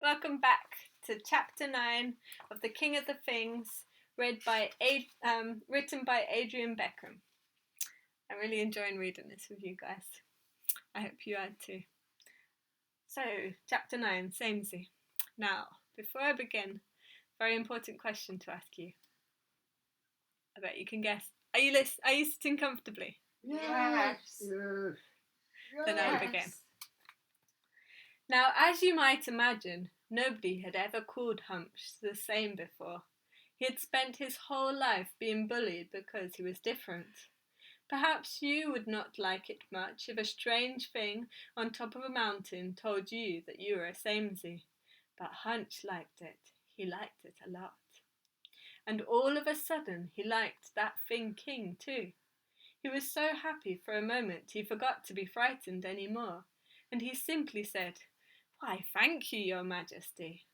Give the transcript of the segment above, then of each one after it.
Welcome back to Chapter 9 of The King of the Things, written by Adrian Beckingham. I'm really enjoying reading this with you guys. I hope you are too. So, Chapter 9, Samesy. Now, before I begin, very important question to ask you. I bet you can guess. Are you sitting comfortably? Yes. Then I'll begin. Now, as you might imagine, nobody had ever called Hunch the same before. He had spent his whole life being bullied because he was different. Perhaps you would not like it much if a strange thing on top of a mountain told you that you were a Samesy. But Hunch liked it. He liked it a lot. And all of a sudden he liked that thing king too. He was so happy for a moment he forgot to be frightened any more, and he simply said, "Why, thank you, your majesty."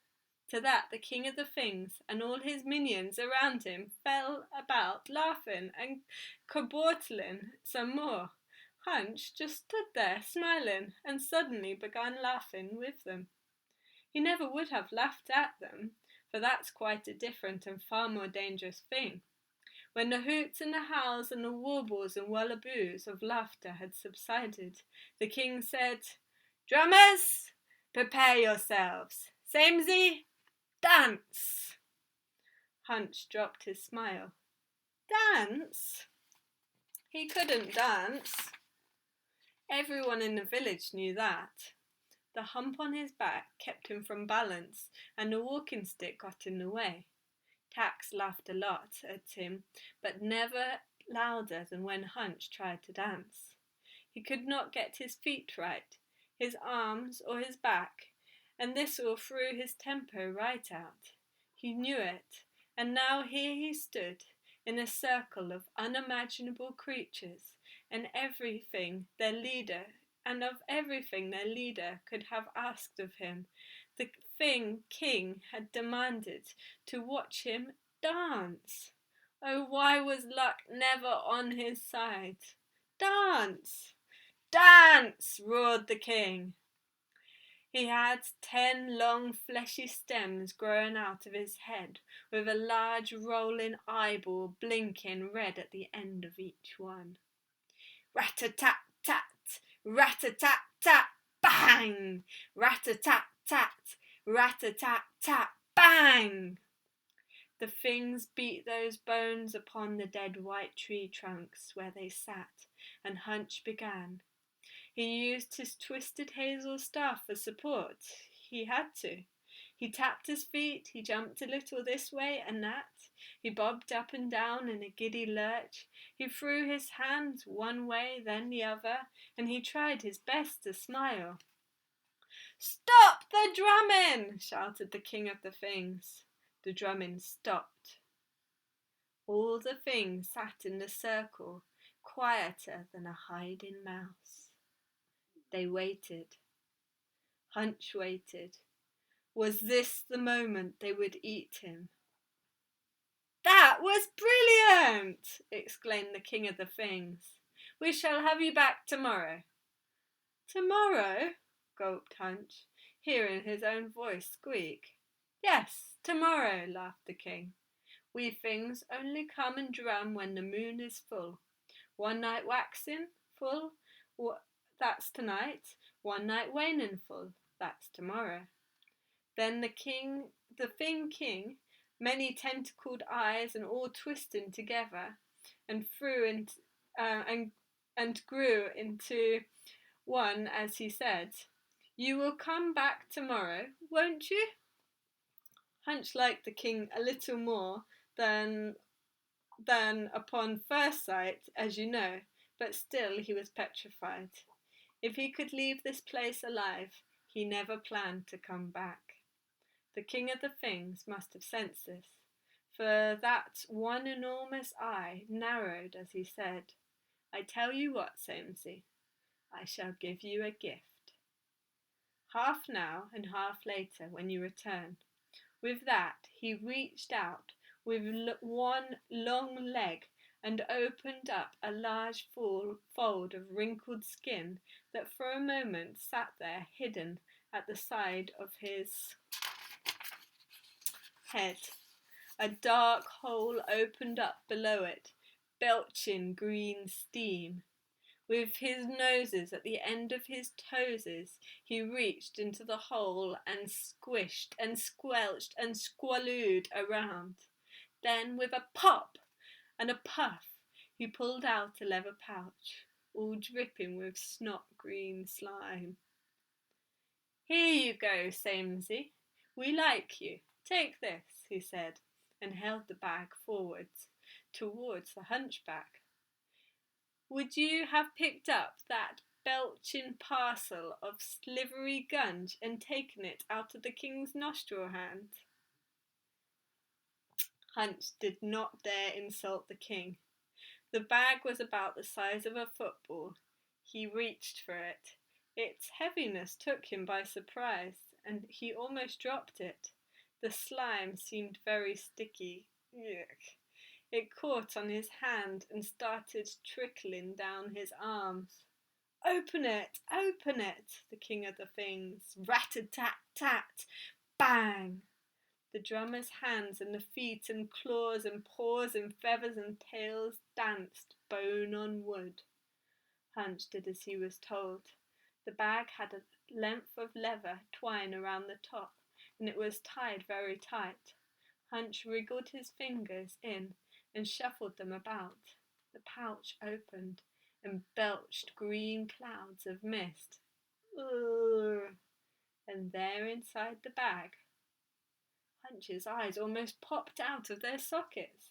To that the king of the things and all his minions around him fell about laughing and cabortling some more. Hunch just stood there smiling and suddenly began laughing with them. He never would have laughed at them, for that's quite a different and far more dangerous thing. When the hoots and the howls and the warbles and wallaboos of laughter had subsided, the king said, "Drummers, prepare yourselves. Samesy, dance!" Hunch dropped his smile. Dance? He couldn't dance. Everyone in the village knew that. The hump on his back kept him from balance, and the walking stick got in the way. Tax laughed a lot at him, but never louder than when Hunch tried to dance. He could not get his feet right, his arms or his back, and this all threw his temper right out. He knew it, and now here he stood, in a circle of unimaginable creatures, and of everything their leader could have asked of him. The thing king had demanded to watch him dance. Oh, why was luck never on his side? Dance! Dance! Roared the king. He had 10 long fleshy stems growing out of his head, with a large rolling eyeball blinking red at the end of each one. Rat-a-tat-tat! Rat-a-tat-tat! Bang! Rat-a-tat-tat! Rat-a-tat-tat! Bang! The things beat those bones upon the dead white tree trunks where they sat, and Hunch began. He used his twisted hazel staff for support. He had to. He tapped his feet, he jumped a little this way and that, he bobbed up and down in a giddy lurch, he threw his hands one way then the other, and he tried his best to smile. "Stop the drumming!" shouted the king of the things. The drumming stopped. All the things sat in the circle, quieter than a hiding mouse. They waited. Hunch waited. Was this the moment they would eat him? "That was brilliant!" exclaimed the king of the things. "We shall have you back tomorrow." "Tomorrow?" gulped Hunch, hearing his own voice squeak. "Yes, tomorrow," laughed the king. "We things only come and drum when the moon is full. One night waxing full, that's tonight. One night waning full, that's tomorrow." Then the thing king, many tentacled eyes and all twisting together, and grew into one as he said, "You will come back tomorrow, won't you?" Hunch liked the king a little more than upon first sight, as you know, but still he was petrified. If he could leave this place alive, he never planned to come back. The king of the things must have sensed this, for that one enormous eye narrowed as he said, "I tell you what, Samesy, I shall give you a gift. Half now and half later when you return." With that he reached out with one long leg and opened up a large fold of wrinkled skin that for a moment sat there hidden at the side of his head. A dark hole opened up below it, belching green steam. With his noses at the end of his toeses, he reached into the hole and squished and squelched and squallowed around. Then, with a pop and a puff, he pulled out a leather pouch, all dripping with snot green slime. Here you go, Samesy. We like you. Take this, he said, and held the bag forwards, towards the hunchback. Would you have picked up that belching parcel of slivery gunge and taken it out of the king's nostril hand? Hunch did not dare insult the king. The bag was about the size of a football. He reached for it. Its heaviness took him by surprise, and he almost dropped it. The slime seemed very sticky. Yuck. It caught on his hand and started trickling down his arms. Open it! Open it! The king of the things. Rat-a-tat-tat! Bang! The drummer's hands and the feet and claws and paws and feathers and tails danced, bone on wood. Hunch did as he was told. The bag had a length of leather twine around the top, and it was tied very tight. Hunch wriggled his fingers in and shuffled them about. The pouch opened and belched green clouds of mist. Ugh. And there inside the bag, Hunch's eyes almost popped out of their sockets.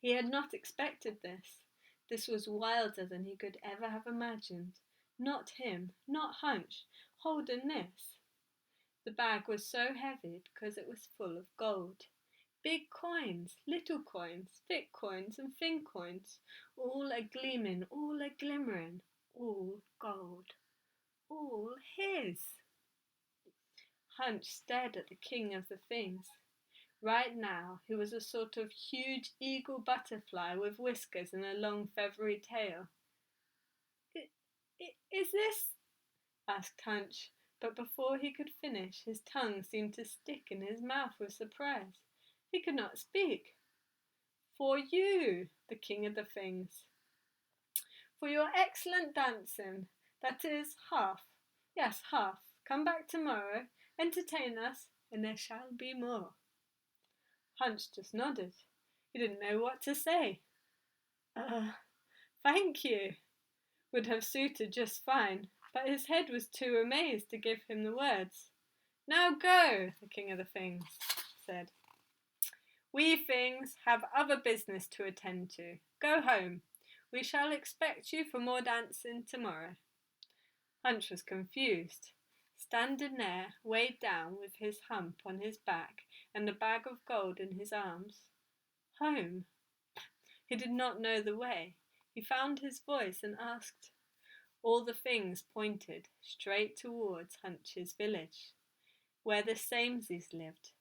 He had not expected this. This was wilder than he could ever have imagined. Not him, not Hunch, holding this. The bag was so heavy because it was full of gold. Big coins, little coins, thick coins and thin coins, all a-gleaming, all a-glimmering, all gold, all his. Hunch stared at the king of the things. Right now he was a sort of huge eagle butterfly with whiskers and a long feathery tail. Is this? Asked Hunch, but before he could finish, his tongue seemed to stick in his mouth with surprise. He could not speak. For you, the king of the things. For your excellent dancing. That is half. Yes, half. Come back tomorrow, entertain us, and there shall be more. Hunch just nodded. He didn't know what to say. Thank you, would have suited just fine, but his head was too amazed to give him the words. Now go, the king of the things said. We things have other business to attend to. Go home. We shall expect you for more dancing tomorrow. Hunch was confused, standing there, weighed down with his hump on his back and the bag of gold in his arms. Home? He did not know the way. He found his voice and asked. All the things pointed straight towards Hunch's village, where the Sameses lived,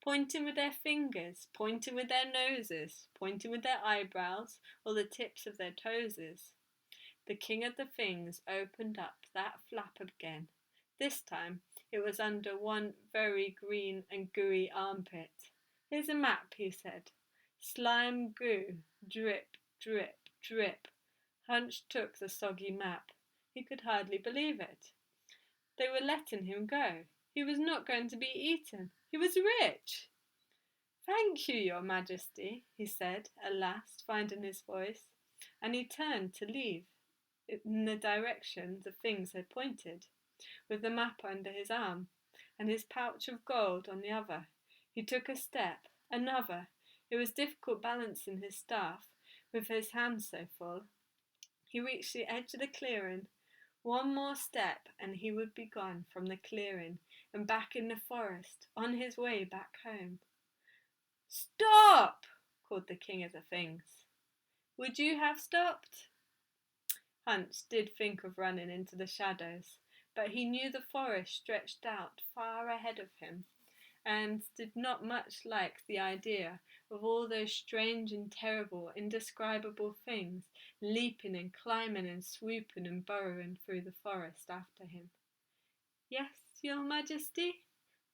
pointing with their fingers, pointing with their noses, pointing with their eyebrows or the tips of their toeses. The king of the things opened up that flap again. This time it was under one very green and gooey armpit. Here's a map, he said. Slime goo, drip, drip, drip. Hunch took the soggy map. He could hardly believe it. They were letting him go. He was not going to be eaten. He was rich. Thank you, your majesty, he said, at last, finding his voice, and he turned to leave in the direction the things had pointed, with the map under his arm, and his pouch of gold on the other. He took a step, another. It was difficult balancing his staff, with his hands so full. He reached the edge of the clearing. One more step and he would be gone from the clearing and back in the forest, on his way back home. Stop! Called the king of the things. Would you have stopped? Hunch did think of running into the shadows, but he knew the forest stretched out far ahead of him, and did not much like the idea of all those strange and terrible, indescribable things leaping and climbing and swooping and burrowing through the forest after him. Yes, your majesty?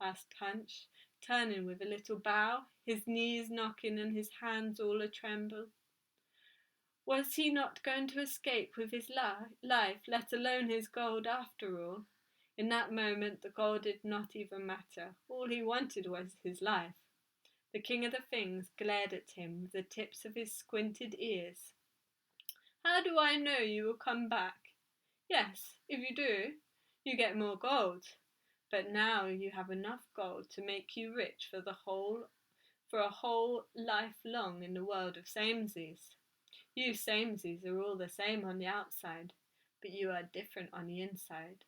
Asked Hunch, turning with a little bow, his knees knocking and his hands all a-tremble. Was he not going to escape with his life, let alone his gold after all? In that moment the gold did not even matter. All he wanted was his life. The king of the things glared at him with the tips of his squinted ears. How do I know you will come back? Yes, if you do, you get more gold. But now you have enough gold to make you rich for a whole life long in the world of samesies. You samesies are all the same on the outside, but you are different on the inside.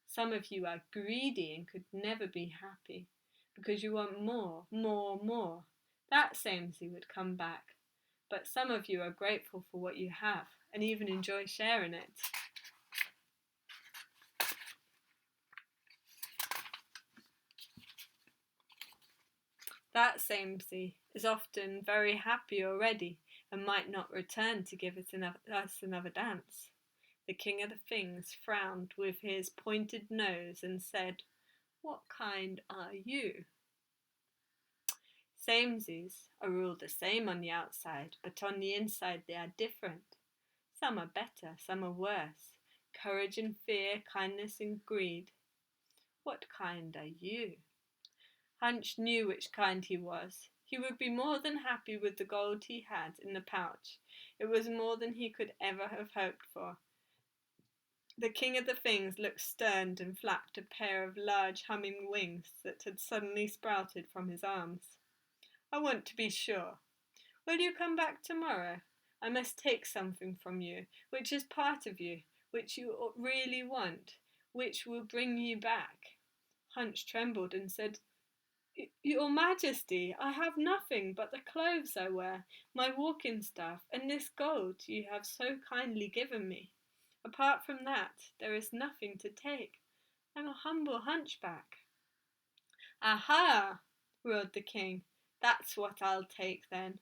Some of you are greedy and could never be happy, because you want more, more, more. That samesy would come back. But some of you are grateful for what you have, and even enjoy sharing it. That samesy is often very happy already, and might not return to give us another dance. The king of the things frowned with his pointed nose and said, What kind are you? Samesies are all the same on the outside, but on the inside they are different. Some are better, some are worse. Courage and fear, kindness and greed. What kind are you? Hunch knew which kind he was. He would be more than happy with the gold he had in the pouch. It was more than he could ever have hoped for. The king of the things looked stern and flapped a pair of large humming wings that had suddenly sprouted from his arms. I want to be sure. Will you come back tomorrow? I must take something from you, which is part of you, which you really want, which will bring you back. Hunch trembled and said, Your Majesty, I have nothing but the clothes I wear, my walking staff, and this gold you have so kindly given me. Apart from that, there is nothing to take. I'm a humble hunchback. Aha! roared the king. That's what I'll take then.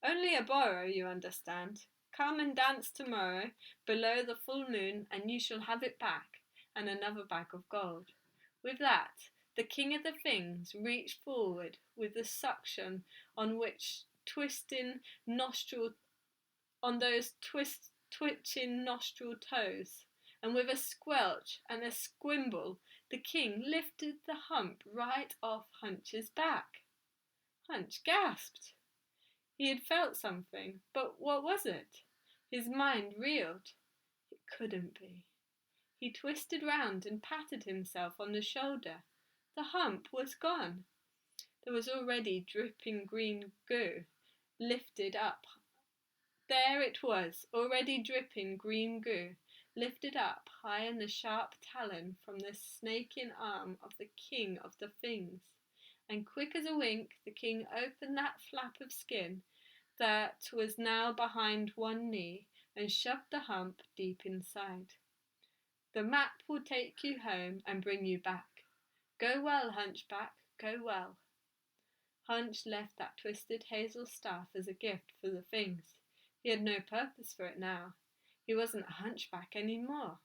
Only a borrow, you understand. Come and dance tomorrow, below the full moon, and you shall have it back, and another bag of gold. With that, the king of the things reached forward with the suction on which twitching nostril toes, and with a squelch and a squimble, the king lifted the hump right off Hunch's back. Hunch gasped. He had felt something, but what was it? His mind reeled. It couldn't be. He twisted round and patted himself on the shoulder. The hump was gone. There was already dripping green goo lifted up. There it was, already dripping green goo, lifted up high in the sharp talon from the snaking arm of the king of the things. And quick as a wink, the king opened that flap of skin that was now behind one knee and shoved the hump deep inside. The map will take you home and bring you back. Go well, Hunchback, go well. Hunch left that twisted hazel staff as a gift for the things. He had no purpose for it now. He wasn't a hunchback any more.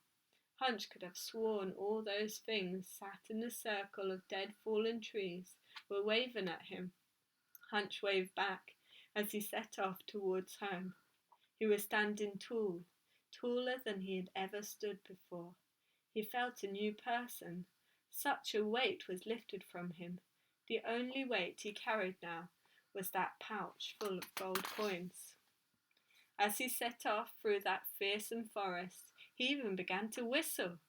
Hunch could have sworn all those things sat in the circle of dead fallen trees were waving at him. Hunch waved back as he set off towards home. He was standing tall, taller than he had ever stood before. He felt a new person. Such a weight was lifted from him. The only weight he carried now was that pouch full of gold coins. As he set off through that fearsome forest, he even began to whistle.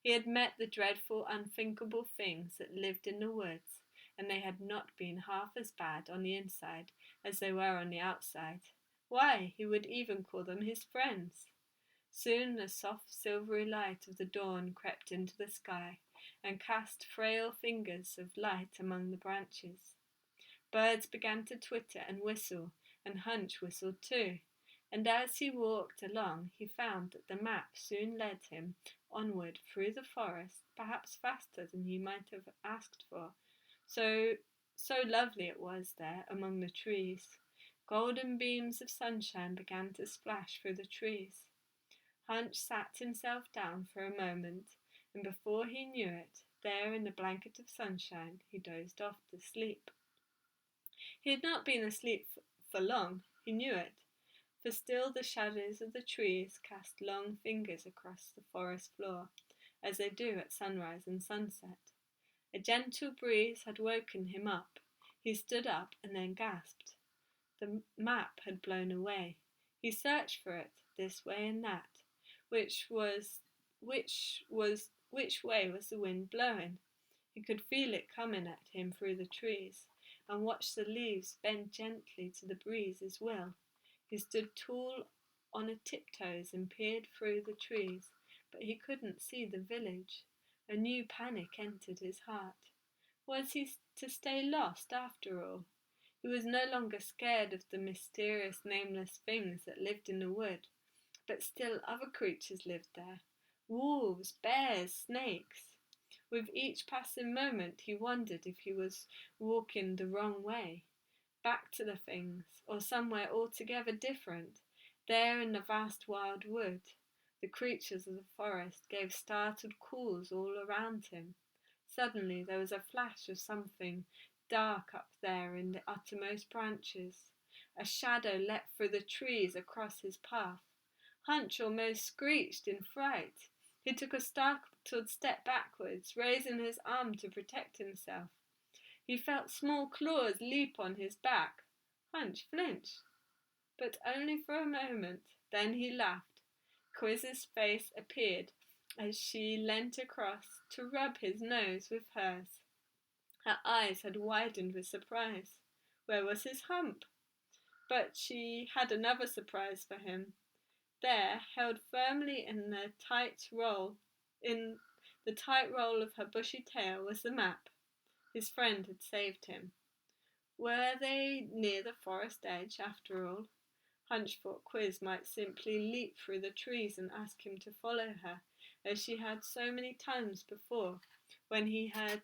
He had met the dreadful, unthinkable things that lived in the woods, and they had not been half as bad on the inside as they were on the outside. Why, he would even call them his friends. Soon the soft silvery light of the dawn crept into the sky and cast frail fingers of light among the branches. Birds began to twitter and whistle, and Hunch whistled too. And as he walked along, he found that the map soon led him onward through the forest, perhaps faster than he might have asked for. So lovely it was there among the trees. Golden beams of sunshine began to splash through the trees. Hunch sat himself down for a moment, and before he knew it, There in the blanket of sunshine he dozed off to sleep. He had not been asleep for long, he knew it, for still the shadows of the trees cast long fingers across the forest floor, as they do at sunrise and sunset. A gentle breeze had woken him up. He stood up and then gasped. The map had blown away. He searched for it, this way and that. Which way was the wind blowing? He could feel it coming at him through the trees, and watched the leaves bend gently to the breeze's will. He stood tall on his tiptoes and peered through the trees, but he couldn't see the village. A new panic entered his heart. Was he to stay lost after all? He was no longer scared of the mysterious, nameless things that lived in the wood, but still other creatures lived there. Wolves, bears, snakes. With each passing moment he wondered if he was walking the wrong way, back to the things, or somewhere altogether different. There in the vast wild wood, the creatures of the forest gave startled calls all around him. Suddenly there was a flash of something dark up there in the uttermost branches. A shadow leapt through the trees across his path. Hunch almost screeched in fright. He took a startled step backwards, raising his arm to protect himself. He felt small claws leap on his back. Hunch flinched, but only for a moment. Then he laughed. Quiz's face appeared as she leant across to rub his nose with hers. Her eyes had widened with surprise. Where was his hump? But she had another surprise for him. There, held firmly in the tight roll of her bushy tail, was the map. His friend had saved him. Were they near the forest edge, after all? Hunch thought Quiz might simply leap through the trees and ask him to follow her, as she had so many times before, when he had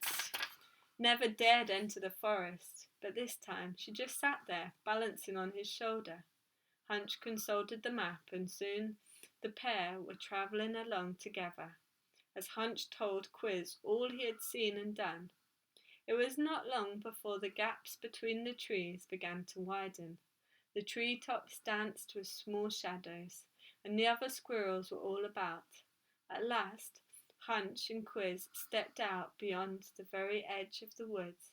never dared enter the forest. But this time she just sat there, balancing on his shoulder. Hunch consulted the map, and soon the pair were travelling along together, as Hunch told Quiz all he had seen and done. It was not long before the gaps between the trees began to widen. The tree tops danced with small shadows, and the other squirrels were all about. At last, Hunch and Quiz stepped out beyond the very edge of the woods,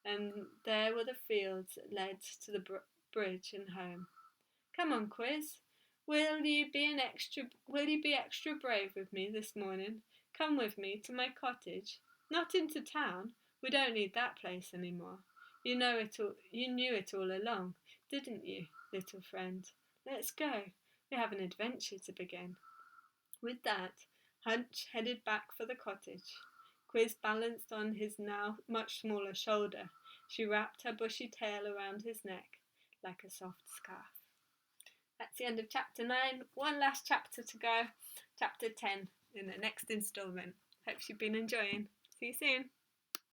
and there were the fields that led to the bridge and home. Come on, Quiz. Will you be extra brave with me this morning? Come with me to my cottage. Not into town. We don't need that place anymore. You knew it all along, didn't you, little friend? Let's go. We have an adventure to begin. With that, Hunch headed back for the cottage. Quiz balanced on his now much smaller shoulder. She wrapped her bushy tail around his neck like a soft scarf. That's the end of chapter 9. One last chapter to go. Chapter 10 in the next instalment. Hope you've been enjoying. See you soon.